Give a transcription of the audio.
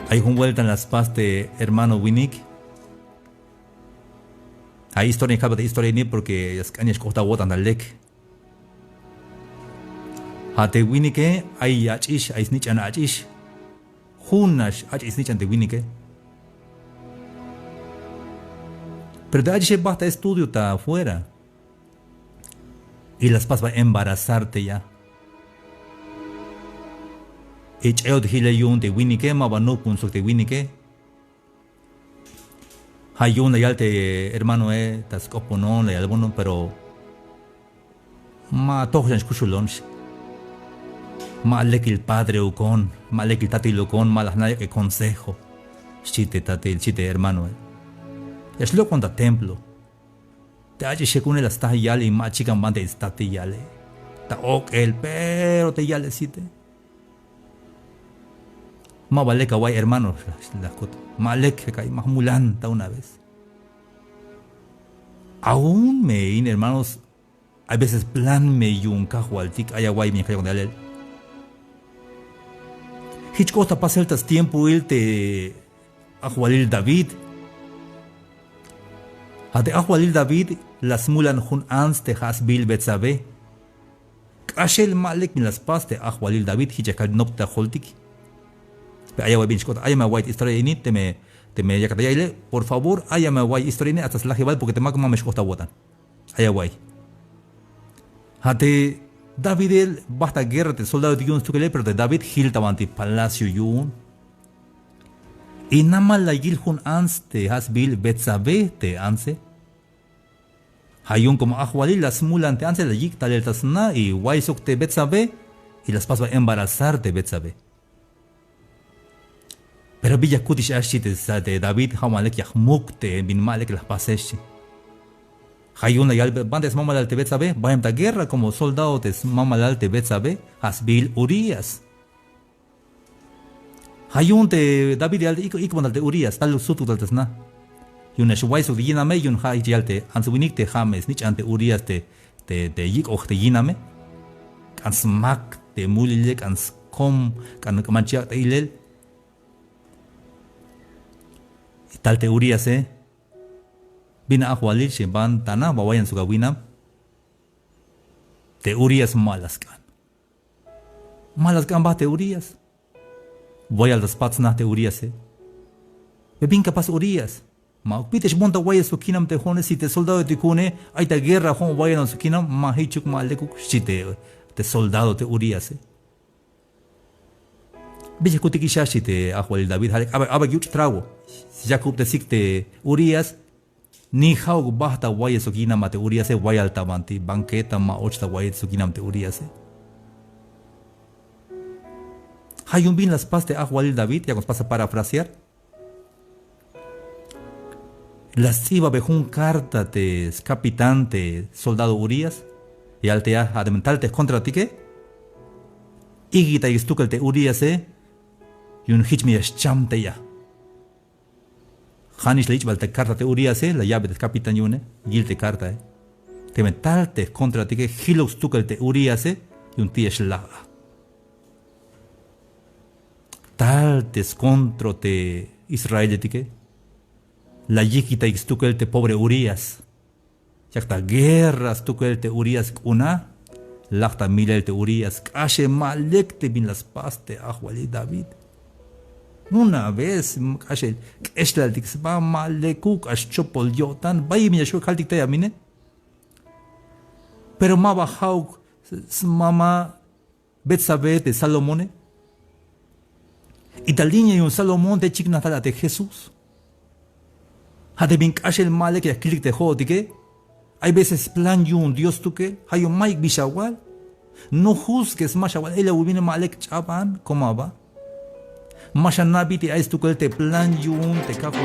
Hay un vuelta en las paz de hermano Winnick. Hay historia en de historia ni porque es cañas corta botan al lek. Hate Winnick hay achish, hay snitch an achish. Hunash achish snitch ante Winnick. Pero de achish basta estudio está afuera. Y las paz va a embarazarte ya. Echeo de Hilayun de Winnick, ma va no punso de Winnick. Hay una yalte hermano tas coponon le albono pero ma tojan escuchulons. Ma lekil padre ukon, ma lekil tati lukon, ma las naya que consejo. Chite tati chite hermano. Es lo conta templo. Te hace shekune las ta yale y ma chican bande estati yale. Ta ok el pero te yale site. Ma vale kawai hermano la coto. Malek que más mulanta una vez. Aún me in hermanos, a veces plan me yun cajualtic ayaguay mi cayo de él. Hitchcock pasa el tiempo el te ajualil David. Ate ajualil David las mulan jun ans te hasbil betsabe. Ashel malek min las pas te ajualil David hitchakal nopta holtik. Ayaguay bin Hitchcock ayama white historia ini te me yakatayaile, por favor, ayame guay historia hasta la jebal porque te mago mames costa botan. Ayaguay. Hate David el basta guerra te soldado de yun stukele pero de David hiltabanti palacio yun. Y nama la yilhun ans te hasbil betsabe te anse. Hayun como ajualil las mulan te anse la yik tal el tasna y guay sok te betsabe y las pasba embarazar de betsabe. Pero Villa Kutish ashite de David Hamalek Yahmukte bin Malek las paseshi. Hayuna y bandes mamalal tebet sabe, vayan a guerra como soldado de mamalal tebet sabe, Hasbil Urias. Hayun de David al ikmonal de Urias, tal sutu del tesna. Yun shwaiso de yiname yun hay yalte, ansuinik te james, nich ante Urias de yik och de yiname. Ans mak de mulilek, ans kom, kan manchiak de ilel. Tal te Urias bina ajualil sheban tana bawayan suga winam te Urias malaskan ba te Urias voy al spats na te Urias bebin capaz Urias ma pitesh monta waya sukinam te jone si te soldado te kune ay ta guerra hon wayan sukinam ma hichuk malekuk shite te soldado te Urias Bella kutikishashi te ajualil David halek aba yuch trago Jacob te sikte Urias ni haug bahta waya sukina mate Urias wayal tabanti banqueta ma ochta waya sukinam te Urias Hayun bin las pas te ajualil David ya nos pasa parafrasear las iba bejun carta te capitán te soldado Urias y al te ademental te contra ti que igita istukel te Urias yun hichmi cham te ya Hanish leich te carta te Urias la llave del capitán yune gil te carta te mental te contra ti que hilos tukel te Urias yun ti shlaga tal te contro te Israel ti que la yikita istukel te pobre Urias yakta guerras tukel te Urias una lachta milel te Urias kashe malek te bin las pas te ajuali David una vez kashe eshlal tik ba malekuk as chopol yotan bay mi shu kaltik te amine pero ma bajau mama Betsabe de Salomone Italiña y un Salomón de chignatala de Jesús hade bin kashe el malek ya klik te jodike hay veces plan yun Dios tu que hay un Mike Bishawal no juzgues mashawal ella viene malek chaban como va Masha nabiti a esto que te plan yun te capo